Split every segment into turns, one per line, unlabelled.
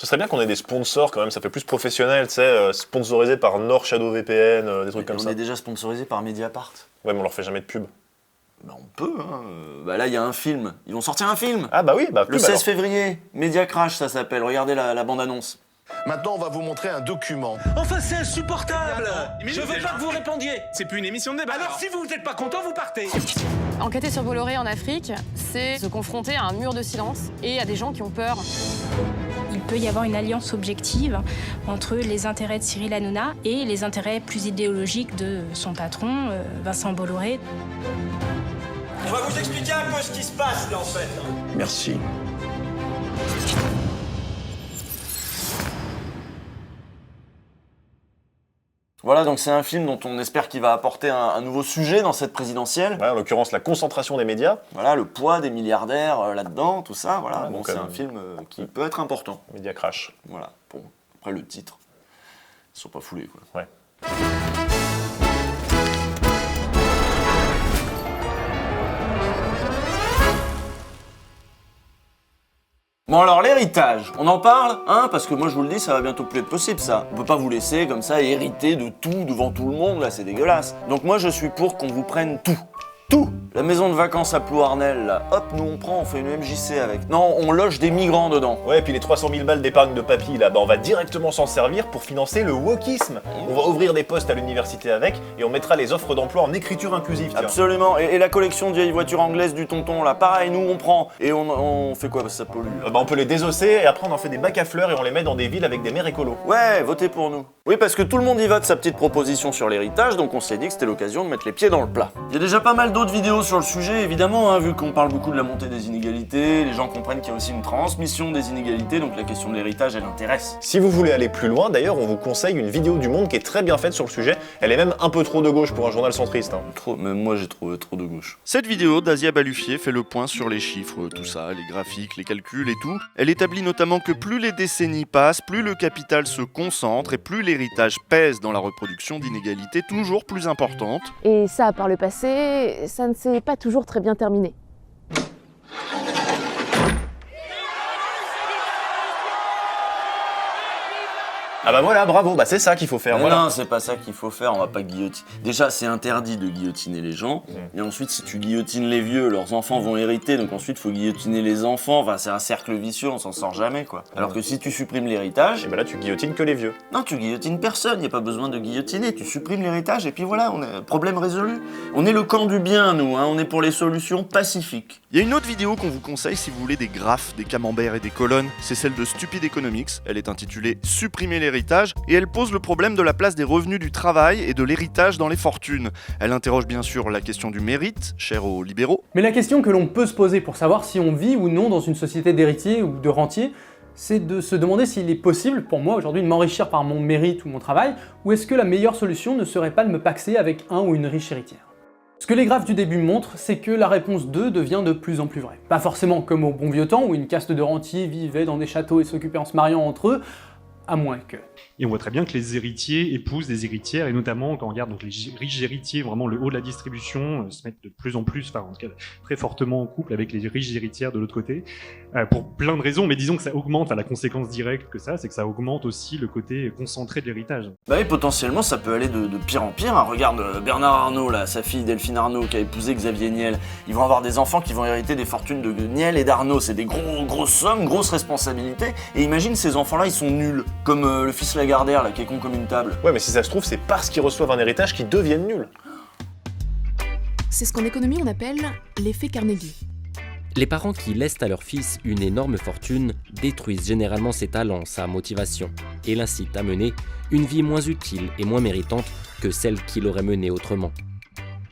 Ce serait bien qu'on ait des sponsors quand même, ça fait plus professionnel, tu sais, sponsorisé par Nord Shadow VPN, des trucs comme ça.
On est déjà sponsorisé par Mediapart.
Ouais, mais on leur fait jamais de pub.
Bah on peut, hein. Bah là, il y a un film. Ils vont sortir un film.
Ah bah oui, bah
Le 16 février. Media Crash, ça s'appelle. Regardez la bande-annonce.
Maintenant, on va vous montrer un document.
Enfin, c'est insupportable.
Je veux pas que vous répondiez. C'est plus une émission de débat.
Alors, si vous n'êtes pas content, vous partez.
Enquêter sur Bolloré en Afrique, c'est se confronter à un mur de silence et à des gens qui ont peur.
Il peut y avoir une alliance objective entre les intérêts de Cyril Hanouna et les intérêts plus idéologiques de son patron, Vincent Bolloré.
On va vous expliquer un peu ce qui se passe là en fait.
Merci.
Voilà, donc c'est un film dont on espère qu'il va apporter un nouveau sujet dans cette présidentielle.
Ouais, en l'occurrence, la concentration des médias.
Voilà, le poids des milliardaires là-dedans, tout ça, voilà.
Ouais,
Bon,
donc,
c'est un film qui peut être important.
Média Crash.
Voilà, bon, après le titre, ils sont pas foulés, quoi.
Ouais.
Bon alors l'héritage, on en parle, hein, parce que moi je vous le dis, ça va bientôt plus être possible ça. On peut pas vous laisser comme ça hériter de tout devant tout le monde, là c'est dégueulasse. Donc moi je suis pour qu'on vous prenne tout. Tout. La maison de vacances à Plouarnel, là, hop, nous on prend, on fait une MJC avec. Non, on loge des migrants dedans.
Ouais, et puis les 300 000 balles d'épargne de papy, là, bah on va directement s'en servir pour financer le wokisme. On va ouvrir des postes à l'université avec, et on mettra les offres d'emploi en écriture inclusive, tiens.
Absolument, et la collection de vieilles voitures anglaises du tonton, là, pareil, nous on prend. Et on fait quoi, parce que ça pollue.
Bah on peut les désosser, et après on en fait des bacs à fleurs, et on les met dans des villes avec des maires écolos.
Ouais, votez pour nous. Oui, parce que tout le monde y va de sa petite proposition sur l'héritage, donc on s'est dit que c'était l'occasion de mettre les pieds dans le plat. Il y a déjà pas mal d'autres vidéos sur le sujet, évidemment, hein, vu qu'on parle beaucoup de la montée des inégalités, les gens comprennent qu'il y a aussi une transmission des inégalités, donc la question de l'héritage, elle intéresse.
Si vous voulez aller plus loin, d'ailleurs, on vous conseille une vidéo du Monde qui est très bien faite sur le sujet. Elle est même un peu trop de gauche pour un journal centriste. Hein.
Même moi j'ai trouvé trop de gauche.
Cette vidéo d'Asia Balufier fait le point sur les chiffres, tout ça, les graphiques, les calculs et tout. Elle établit notamment que plus les décennies passent, plus le capital se concentre et plus l'héritage pèse dans la reproduction d'inégalités toujours plus importantes.
Et ça, par le passé, ça ne s'est pas toujours très bien terminé.
Ah bah voilà, bravo, bah c'est ça qu'il faut faire.
Mais
voilà.
non, c'est pas ça qu'il faut faire, on va pas guillotiner. Déjà, c'est interdit de guillotiner les gens, et ensuite, si tu guillotines les vieux, leurs enfants vont hériter, donc ensuite, faut guillotiner les enfants, enfin, c'est un cercle vicieux, on s'en sort jamais, quoi. Alors que si tu supprimes l'héritage...
Et bah là, tu guillotines que les vieux.
Non, tu guillotines personne, y a pas besoin de guillotiner, tu supprimes l'héritage, et puis voilà, on a problème résolu. On est le camp du bien, nous, hein, on est pour les solutions pacifiques.
Il y a une autre vidéo qu'on vous conseille si vous voulez des graphes, des camemberts et des colonnes, c'est celle de Stupid Economics, elle est intitulée « Supprimer l'héritage » et elle pose le problème de la place des revenus du travail et de l'héritage dans les fortunes. Elle interroge bien sûr la question du mérite, chère aux libéraux.
Mais la question que l'on peut se poser pour savoir si on vit ou non dans une société d'héritiers ou de rentiers, c'est de se demander s'il est possible pour moi aujourd'hui de m'enrichir par mon mérite ou mon travail, ou est-ce que la meilleure solution ne serait pas de me paxer avec un ou une riche héritière. Ce que les graphes du début montrent, c'est que la réponse 2 devient de plus en plus vraie. Pas forcément comme au bon vieux temps où une caste de rentiers vivait dans des châteaux et s'occupait en se mariant entre eux, à moins que...
Et on voit très bien que les héritiers épousent des héritières, et notamment quand on regarde donc les riches héritiers, vraiment le haut de la distribution, se mettent de plus en plus, enfin en tout cas très fortement en couple avec les riches héritières de l'autre côté, pour plein de raisons, mais disons que ça augmente, la conséquence directe que ça, c'est que ça augmente aussi le côté concentré de l'héritage.
Bah oui, potentiellement ça peut aller de pire en pire, hein. Regarde Bernard Arnault, là, sa fille Delphine Arnault qui a épousé Xavier Niel, ils vont avoir des enfants qui vont hériter des fortunes de Niel et d'Arnault, c'est des grosses sommes, grosses responsabilités, et imagine ces enfants-là, ils sont nuls, comme le fils Lagardère, là, qui est con comme une table.
Ouais, mais si ça se trouve, c'est parce qu'ils reçoivent un héritage qu'ils deviennent nuls.
C'est ce qu'en économie on appelle l'effet Carnegie.
Les parents qui laissent à leur fils une énorme fortune détruisent généralement ses talents, sa motivation, et l'incitent à mener une vie moins utile et moins méritante que celle qu'il aurait menée autrement.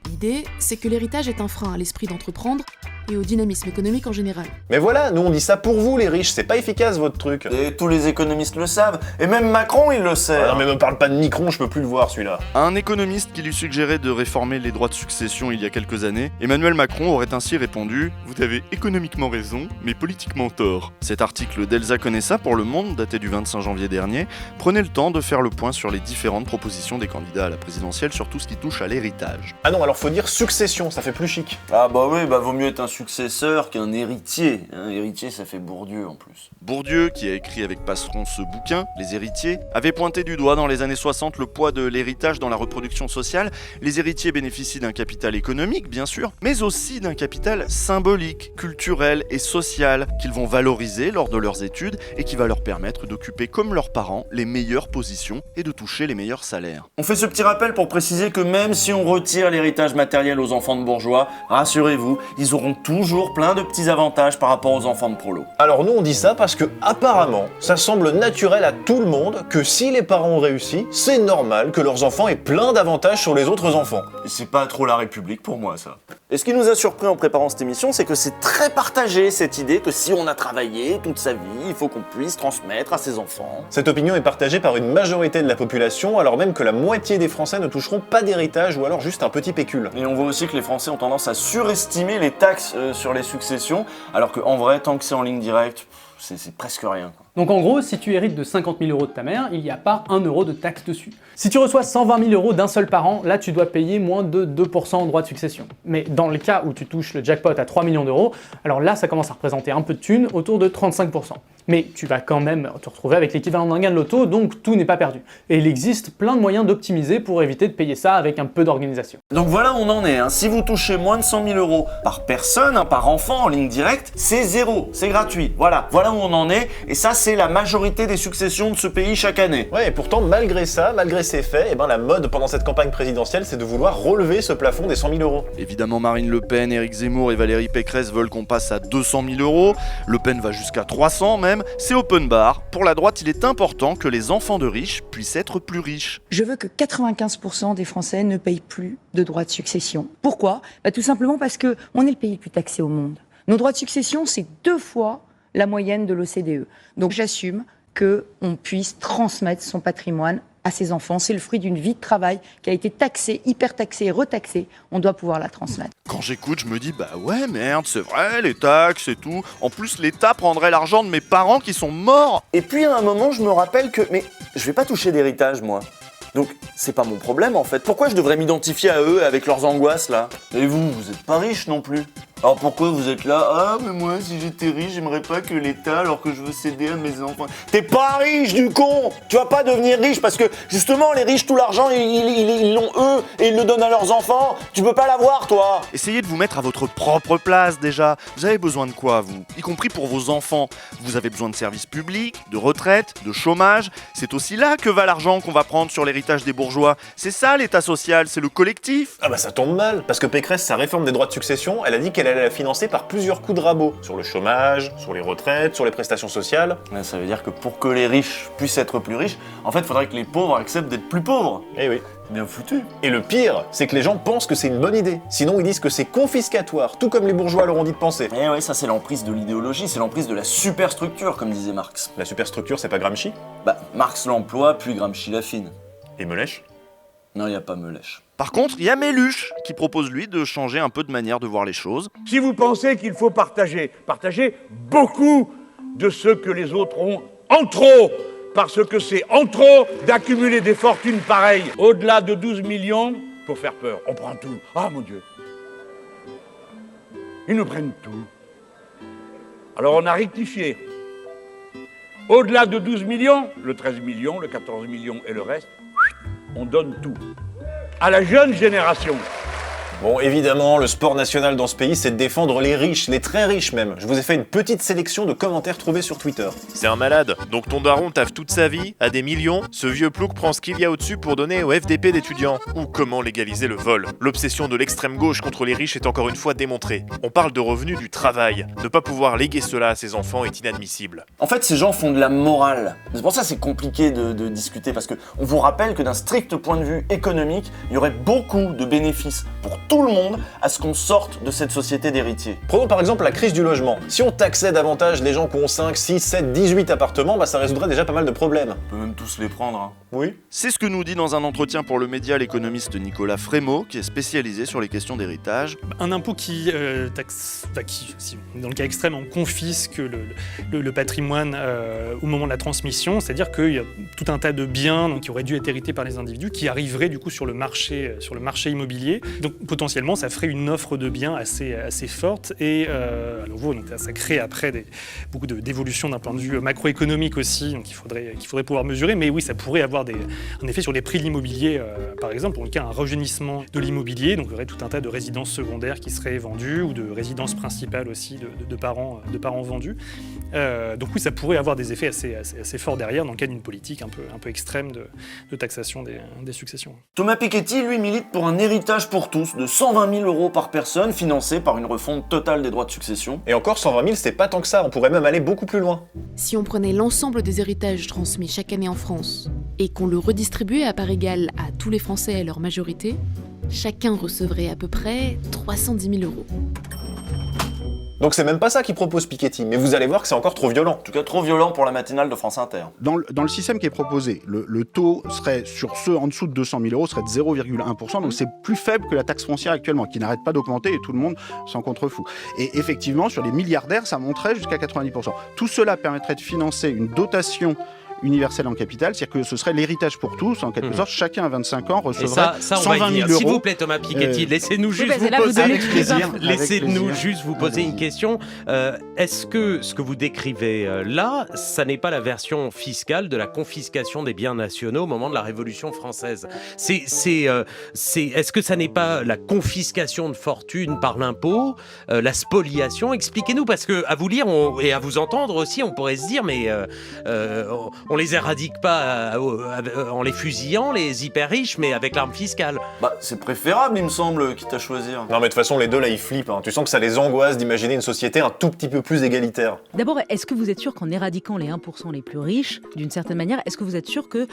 L'idée, c'est que l'héritage est un frein à l'esprit d'entreprendre et au dynamisme économique en général.
Mais voilà, nous on dit ça pour vous les riches, c'est pas efficace votre truc.
Et tous les économistes le savent, et même Macron il le sait.
Ah non mais me parle pas de Micron, je peux plus le voir celui-là.
Un économiste qui lui suggérait de réformer les droits de succession il y a quelques années, Emmanuel Macron aurait ainsi répondu « Vous avez économiquement raison, mais politiquement tort ». Cet article d'Elsa Conessa pour Le Monde, daté du 25 janvier dernier, prenait le temps de faire le point sur les différentes propositions des candidats à la présidentielle sur tout ce qui touche à l'héritage.
Ah non, alors faut dire succession, ça fait plus chic.
Ah bah oui, bah vaut mieux être un successeur qu'un héritier. Un héritier, ça fait Bourdieu en plus.
Bourdieu, qui a écrit avec Passeron ce bouquin, Les héritiers, avait pointé du doigt dans les années 60 le poids de l'héritage dans la reproduction sociale. Les héritiers bénéficient d'un capital économique, bien sûr, mais aussi d'un capital symbolique, culturel et social qu'ils vont valoriser lors de leurs études et qui va leur permettre d'occuper comme leurs parents les meilleures positions et de toucher les meilleurs salaires.
On fait ce petit rappel pour préciser que même si on retire l'héritage matériel aux enfants de bourgeois, rassurez-vous, ils auront toujours plein de petits avantages par rapport aux enfants de prolo.
Alors nous on dit ça parce que apparemment, ça semble naturel à tout le monde que si les parents ont réussi, c'est normal que leurs enfants aient plein d'avantages sur les autres enfants.
Et c'est pas trop la République pour moi ça. Et ce qui nous a surpris en préparant cette émission, c'est que c'est très partagé cette idée que si on a travaillé toute sa vie, il faut qu'on puisse transmettre à ses enfants.
Cette opinion est partagée par une majorité de la population, alors même que la moitié des Français ne toucheront pas d'héritage ou alors juste un petit pécule.
Et on voit aussi que les Français ont tendance à surestimer les taxes sur les successions, alors qu'en vrai, tant que c'est en ligne directe, c'est presque rien.
Donc en gros, si tu hérites de 50 000 € de ta mère, il n'y a pas 1 euro de taxe dessus. Si tu reçois 120 000 € d'un seul parent, là tu dois payer moins de 2% en droit de succession. Mais dans le cas où tu touches le jackpot à 3 millions d'euros, alors là ça commence à représenter un peu de thunes, autour de 35%. Mais tu vas quand même te retrouver avec l'équivalent d'un gain de loto, donc tout n'est pas perdu. Et il existe plein de moyens d'optimiser pour éviter de payer ça avec un peu d'organisation.
Donc voilà où on en est, hein. Si vous touchez moins de 100 000 € par personne, par enfant en ligne directe, c'est zéro, c'est gratuit. Voilà où on en est, et ça c'est la majorité des successions de ce pays chaque année.
Ouais, et pourtant malgré ça, malgré ces faits, eh ben, la mode pendant cette campagne présidentielle c'est de vouloir relever ce plafond des 100 000 €.
Évidemment, Marine Le Pen, Éric Zemmour et Valérie Pécresse veulent qu'on passe à 200 000 €. Le Pen va jusqu'à 300 même. C'est open bar. Pour la droite, il est important que les enfants de riches puissent être plus riches.
Je veux que 95% des Français ne payent plus de droits de succession. Pourquoi ? Tout simplement parce que on est le pays le plus taxé au monde. Nos droits de succession, c'est 2 fois la moyenne de l'OCDE. Donc j'assume qu'on puisse transmettre son patrimoine à ses enfants. C'est le fruit d'une vie de travail qui a été taxée, hyper taxée et retaxée. On doit pouvoir la transmettre.
Quand j'écoute, je me dis, bah ouais, merde, c'est vrai, les taxes et tout. En plus, l'État prendrait l'argent de mes parents qui sont morts.
Et puis à un moment, je me rappelle que, mais je vais pas toucher d'héritage, moi. Donc, c'est pas mon problème en fait. Pourquoi je devrais m'identifier à eux avec leurs angoisses là ? Et vous êtes pas riche non plus. Alors pourquoi vous êtes là ? Ah, mais moi, si j'étais riche, j'aimerais pas que l'État, alors que je veux céder à mes enfants. T'es pas riche, du con ! Tu vas pas devenir riche parce que, justement, les riches, tout l'argent, ils l'ont eux et ils le donnent à leurs enfants. Tu peux pas l'avoir, toi !
Essayez de vous mettre à votre propre place déjà. Vous avez besoin de quoi, vous ? Y compris pour vos enfants. Vous avez besoin de services publics, de retraite, de chômage. C'est aussi là que va l'argent qu'on va prendre sur l'héritage des bourgeois. C'est ça, l'État social, c'est le collectif.
Ah bah ça tombe mal, parce que Pécresse, sa réforme des droits de succession, elle a dit qu'elle allait la financer par plusieurs coups de rabot. Sur le chômage, sur les retraites, sur les prestations sociales.
Ouais, ça veut dire que pour que les riches puissent être plus riches, en fait, il faudrait que les pauvres acceptent d'être plus pauvres.
Eh oui.
Bien foutu.
Et le pire, c'est que les gens pensent que c'est une bonne idée. Sinon, ils disent que c'est confiscatoire, tout comme les bourgeois leur ont dit de penser.
Eh ouais, ça c'est l'emprise de l'idéologie, c'est l'emprise de la superstructure, comme disait Marx.
La superstructure, c'est pas Gramsci ?
Bah, Marx l'emploie, puis Gramsci l'affine.
Et Melèche ?
Non, il n'y a pas Melèche.
Par contre, il y a Méluche qui propose lui de changer un peu de manière de voir les choses.
Si vous pensez qu'il faut partager beaucoup de ce que les autres ont en trop, parce que c'est en trop d'accumuler des fortunes pareilles. Au-delà de 12 millions, pour faire peur, on prend tout. Ah mon Dieu. Ils nous prennent tout. Alors on a rectifié. Au-delà de 12 millions, le 13 millions, le 14 millions et le reste, on donne tout. À la jeune génération.
Bon, évidemment, le sport national dans ce pays, c'est de défendre les riches, les très riches même. Je vous ai fait une petite sélection de commentaires trouvés sur Twitter.
C'est un malade. Donc ton daron taffe toute sa vie, a des millions, ce vieux plouc prend ce qu'il y a au-dessus pour donner au FDP d'étudiants. Ou comment légaliser le vol. L'obsession de l'extrême gauche contre les riches est encore une fois démontrée. On parle de revenus du travail. Ne pas pouvoir léguer cela à ses enfants est inadmissible.
En fait, ces gens font de la morale. C'est pour ça que c'est compliqué de discuter, parce que on vous rappelle que d'un strict point de vue économique, il y aurait beaucoup de bénéfices pour tout le monde à ce qu'on sorte de cette société d'héritiers.
Prenons par exemple la crise du logement. Si on taxait davantage les gens qui ont 5, 6, 7, 18 appartements, bah ça résoudrait déjà pas mal de problèmes.
On peut même tous les prendre, hein.
Oui.
C'est ce que nous dit dans un entretien pour le média l'économiste Nicolas Frémaux, qui est spécialisé sur les questions d'héritage.
Un impôt qui taxe, si, dans le cas extrême, on confisque le patrimoine au moment de la transmission, c'est-à-dire qu'il y a tout un tas de biens donc, qui auraient dû être hérités par les individus qui arriveraient du coup sur le marché immobilier. Donc potentiellement, ça ferait une offre de biens assez forte. Et à nouveau, donc, ça crée après beaucoup d'évolutions d'un point de vue macroéconomique aussi, donc il faudrait pouvoir mesurer. Mais oui, ça pourrait avoir un effet sur les prix de l'immobilier, par exemple. Dans le cas, un rajeunissement de l'immobilier, donc il y aurait tout un tas de résidences secondaires qui seraient vendues, ou de résidences principales aussi de parents vendus. Donc oui, ça pourrait avoir des effets assez forts derrière, dans le cas d'une politique un peu extrême de taxation des successions.
Thomas Piketty, lui, milite pour un héritage pour tous de 120 000 € par personne, financé par une refonte totale des droits de succession.
Et encore, 120 000, c'est pas tant que ça, on pourrait même aller beaucoup plus loin.
Si on prenait l'ensemble des héritages transmis chaque année en France et qu'on le redistribuait à part égale à tous les Français et leur majorité, chacun recevrait à peu près 310 000 €.
Donc c'est même pas ça qu'il propose Piketty, mais vous allez voir que c'est encore trop violent.
En tout cas, trop violent pour la matinale de France Inter.
Dans le système qui est proposé, le taux serait, sur ceux en dessous de 200 000 €, serait de 0,1%, donc c'est plus faible que la taxe foncière actuellement, qui n'arrête pas d'augmenter et tout le monde s'en contrefout. Et effectivement, sur les milliardaires, ça monterait jusqu'à 90%. Tout cela permettrait de financer une dotation universelle en capital, c'est-à-dire que ce serait l'héritage pour tous, en quelque sorte, chacun à 25 ans recevrait 120 000 €.
S'il vous plaît, Thomas Piketty, laissez-nous juste vous poser une question. Est-ce que ce que vous décrivez là, ça n'est pas la version fiscale de la confiscation des biens nationaux au moment de la Révolution française ? Est-ce que ça n'est pas la confiscation de fortune par l'impôt, la spoliation ? Expliquez-nous, parce que à vous lire et à vous entendre aussi, on pourrait se dire, mais on les éradique pas en les fusillant, les hyper riches, mais avec l'arme fiscale.
C'est préférable, il me semble, quitte à choisir.
Non mais de toute façon, les deux là, ils flippent. Tu sens que ça les angoisse d'imaginer une société un tout petit peu plus égalitaire.
D'abord, est-ce que vous êtes sûr qu'en éradiquant les 1% les plus riches, d'une certaine manière, est-ce que vous êtes sûr que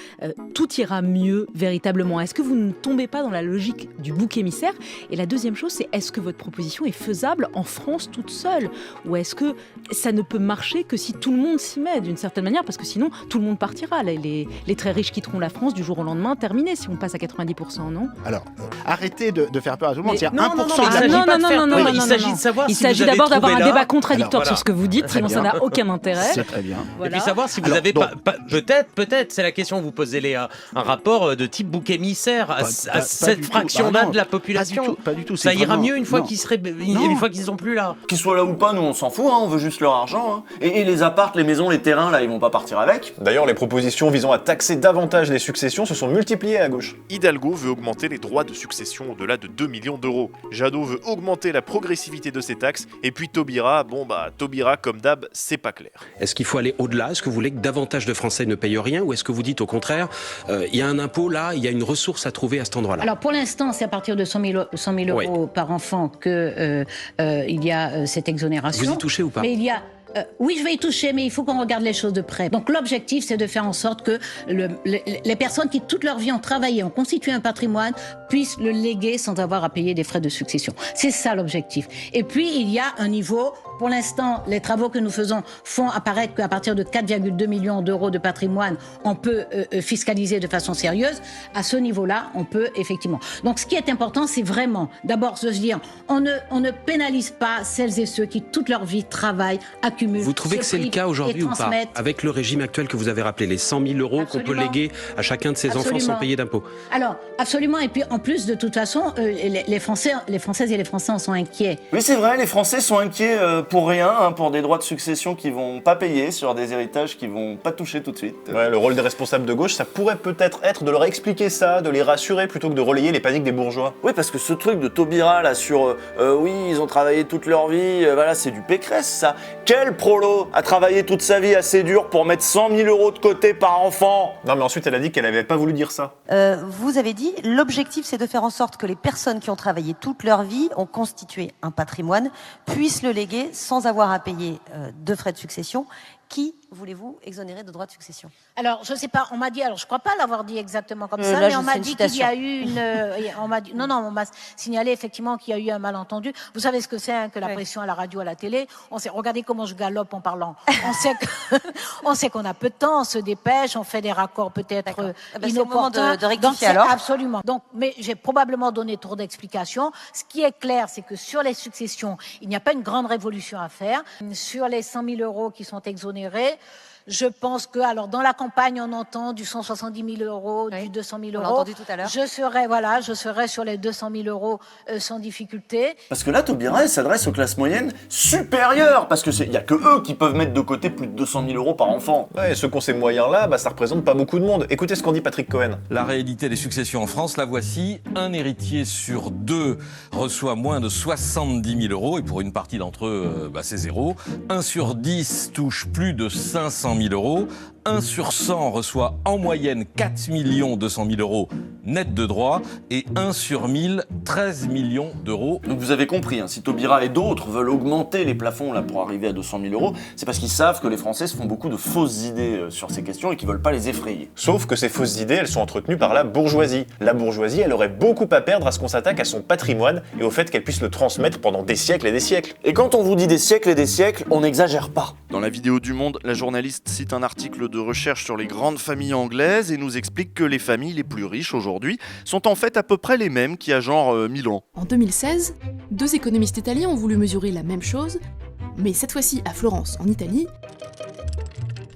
tout ira mieux véritablement ? Est-ce que vous ne tombez pas dans la logique du bouc émissaire ? Et la deuxième chose, c'est est-ce que votre proposition est faisable en France toute seule ? Ou est-ce que ça ne peut marcher que si tout le monde s'y met, d'une certaine manière ? Parce que sinon, tout le monde partira. Les très riches quitteront la France du jour au lendemain, terminé, si on passe à 90%, non ?
Alors, arrêtez de faire peur à tout le monde. C'est 1%
il s'agit de savoir
il
si
s'agit
vous avez
d'abord d'avoir un
trouvé
débat
là...
contradictoire sur ce que vous dites, sinon ça n'a aucun intérêt.
C'est très bien.
Et puis savoir si vous avez peut-être, c'est la question que vous posez, un rapport de type bouc émissaire à cette fraction-là de la population.
Pas du tout.
Ça ira mieux une fois qu'ils sont plus là.
Qu'ils soient là ou pas, nous on s'en fout, on veut juste leur argent. Et les apparts, les maisons, les terrains, là, ils vont pas partir avec.
D'ailleurs, les propositions visant à taxer davantage les successions se sont multipliées à gauche.
Hidalgo veut augmenter les droits de succession au-delà de 2 millions d'euros. Jadot veut augmenter la progressivité de ces taxes. Et puis Taubira, Taubira, comme d'hab, c'est pas clair.
Est-ce qu'il faut aller au-delà ? Est-ce que vous voulez que davantage de Français ne payent rien ? Ou est-ce que vous dites au contraire, il y a un impôt là, il y a une ressource à trouver à cet endroit-là ?
Alors pour l'instant, c'est à partir de 100 000 € par enfant qu'il y a cette exonération.
Vous y touchez ou pas ?
Mais il y a... oui, je vais y toucher, mais il faut qu'on regarde les choses de près. Donc l'objectif, c'est de faire en sorte que les personnes qui toute leur vie ont travaillé, ont constitué un patrimoine, puissent le léguer sans avoir à payer des frais de succession. C'est ça l'objectif. Et puis, il y a un niveau... Pour l'instant, les travaux que nous faisons font apparaître qu'à partir de 4,2 millions d'euros de patrimoine, on peut fiscaliser de façon sérieuse. À ce niveau-là, on peut effectivement. Donc ce qui est important, c'est vraiment d'abord se dire, on ne pénalise pas celles et ceux qui toute leur vie travaillent, accumulent.
Vous trouvez que c'est le cas aujourd'hui ou pas ? Avec le régime actuel que vous avez rappelé, les 100 000 € qu'on peut léguer à chacun de ses enfants sans payer d'impôts ?
Alors, absolument. Et puis en plus, de toute façon, les Françaises et les Français en sont inquiets.
Oui, c'est vrai, les Français sont inquiets pour rien, pour des droits de succession qui vont pas payer, sur des héritages qui vont pas toucher tout de suite.
Ouais, le rôle des responsables de gauche, ça pourrait peut-être être de leur expliquer ça, de les rassurer plutôt que de relayer les paniques des bourgeois.
Oui, parce que ce truc de Taubira là sur oui, ils ont travaillé toute leur vie, voilà, c'est du Pécresse ça. Quel prolo a travaillé toute sa vie assez dur pour mettre 100 000 € de côté par enfant ?
Non, mais ensuite elle a dit qu'elle avait pas voulu dire ça.
Vous avez dit, l'objectif c'est de faire en sorte que les personnes qui ont travaillé toute leur vie, ont constitué un patrimoine, puissent le léguer sans avoir à payer de frais de succession. Qui voulez-vous exonérer de droits de succession ?
Alors, je sais pas, on m'a dit, alors je crois pas l'avoir dit exactement comme ça, mais on m'a dit qu'il y a eu on m'a signalé effectivement qu'il y a eu un malentendu. Vous savez ce que c'est que la pression à la radio, à la télé. Regardez comment je galope en parlant. On sait qu'on a peu de temps, on se dépêche, on fait des raccords peut-être inopportuns.
C'est le moment de rectifier alors.
Absolument. Donc, mais j'ai probablement donné trop d'explications. Ce qui est clair, c'est que sur les successions, il n'y a pas une grande révolution à faire. Sur les 100 000 € qui sont exonérés, Je pense que, alors dans la campagne, on entend du 170 000 euros, du 200 000
On
euros.
l'a entendu tout à l'heure.
Je serais sur les 200 000 euros sans difficulté.
Parce que là, Taubira, elle s'adresse aux classes moyennes supérieures, parce que y a que eux qui peuvent mettre de côté plus de 200 000 euros par enfant.
Ouais, et ceux qui ont ces moyens-là, bah, ça représente pas beaucoup de monde. Écoutez ce qu'en dit Patrick Cohen.
La réalité des successions en France, la voici. Un héritier sur 2 reçoit moins de 70 000 euros, et pour une partie d'entre eux, c'est zéro. 1 sur 10 touche plus de 500 000 euros. 1 sur 100 reçoit en moyenne 4 200 000 euros net de droits et 1 sur 1000, 13 millions d'euros.
Donc vous avez compris, hein, si Taubira et d'autres veulent augmenter les plafonds là, pour arriver à 200 000 euros, c'est parce qu'ils savent que les Français se font beaucoup de fausses idées sur ces questions et qu'ils veulent pas les effrayer.
Sauf que ces fausses idées, elles sont entretenues par la bourgeoisie. La bourgeoisie, elle aurait beaucoup à perdre à ce qu'on s'attaque à son patrimoine et au fait qu'elle puisse le transmettre pendant des siècles et des siècles.
Et quand on vous dit des siècles et des siècles, on n'exagère pas.
Dans la vidéo du Monde, la journaliste cite un article de recherche sur les grandes familles anglaises et nous explique que les familles les plus riches aujourd'hui sont en fait à peu près les mêmes qu'il y a genre 1000 ans.
En 2016, 2 économistes italiens ont voulu mesurer la même chose, mais cette fois-ci à Florence, en Italie,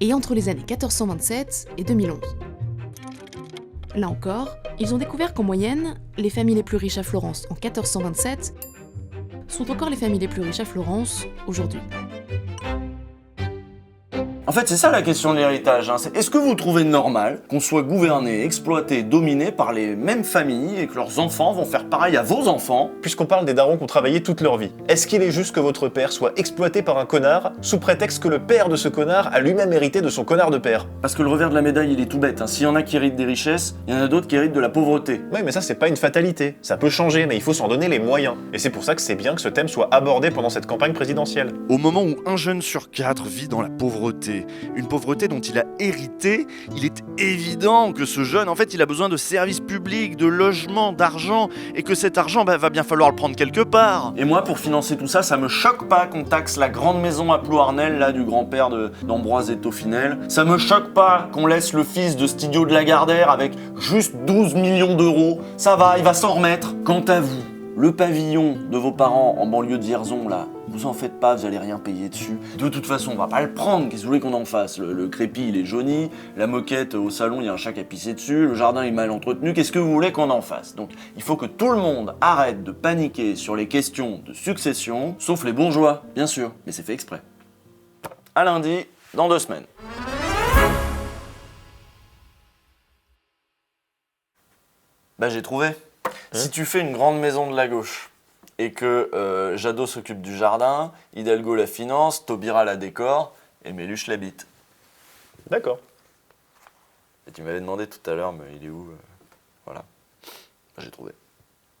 et entre les années 1427 et 2011. Là encore, ils ont découvert qu'en moyenne, les familles les plus riches à Florence en 1427 sont encore les familles les plus riches à Florence aujourd'hui.
En fait, c'est ça la question de l'héritage. Hein. Est-ce que vous trouvez normal qu'on soit gouverné, exploité, dominé par les mêmes familles et que leurs enfants vont faire pareil à vos enfants?
Puisqu'on parle des darons qui ont travaillé toute leur vie, est-ce qu'il est juste que votre père soit exploité par un connard sous prétexte que le père de ce connard a lui-même hérité de son connard de père?
Parce que le revers de la médaille, il est tout bête. Hein. S'il y en a qui héritent des richesses, il y en a d'autres qui héritent de la pauvreté.
Ouais, mais ça, c'est pas une fatalité. Ça peut changer, mais il faut s'en donner les moyens. Et c'est pour ça que c'est bien que ce thème soit abordé pendant cette campagne présidentielle.
Au moment où un jeune sur 4 vit dans la pauvreté, une pauvreté dont il a hérité, il est évident que ce jeune, en fait, il a besoin de services publics, de logements, d'argent, et que cet argent, va bien falloir le prendre quelque part.
Et moi, pour financer tout ça, ça me choque pas qu'on taxe la grande maison à Plouarnel, là, du grand-père d'Ambroise et Taufinel. Ça me choque pas qu'on laisse le fils de Stidio de Lagardère avec juste 12 millions d'euros. Ça va, il va s'en remettre. Quant à vous, le pavillon de vos parents en banlieue de Vierzon, là, vous en faites pas, vous allez rien payer dessus. De toute façon, on va pas le prendre, qu'est-ce que vous voulez qu'on en fasse? Le crépi, il est jauni, la moquette au salon, il y a un chat qui a pissé dessus, le jardin est mal entretenu, qu'est-ce que vous voulez qu'on en fasse? Donc, il faut que tout le monde arrête de paniquer sur les questions de succession, sauf les bourgeois, bien sûr, mais c'est fait exprès. À lundi, dans 2 semaines. Bah, j'ai trouvé. Si tu fais une grande maison de la gauche, et que Jadot s'occupe du jardin, Hidalgo la finance, Taubira la décore, et Méluche l'habite.
D'accord.
Et tu m'avais demandé tout à l'heure, mais il est où? Voilà. J'ai trouvé.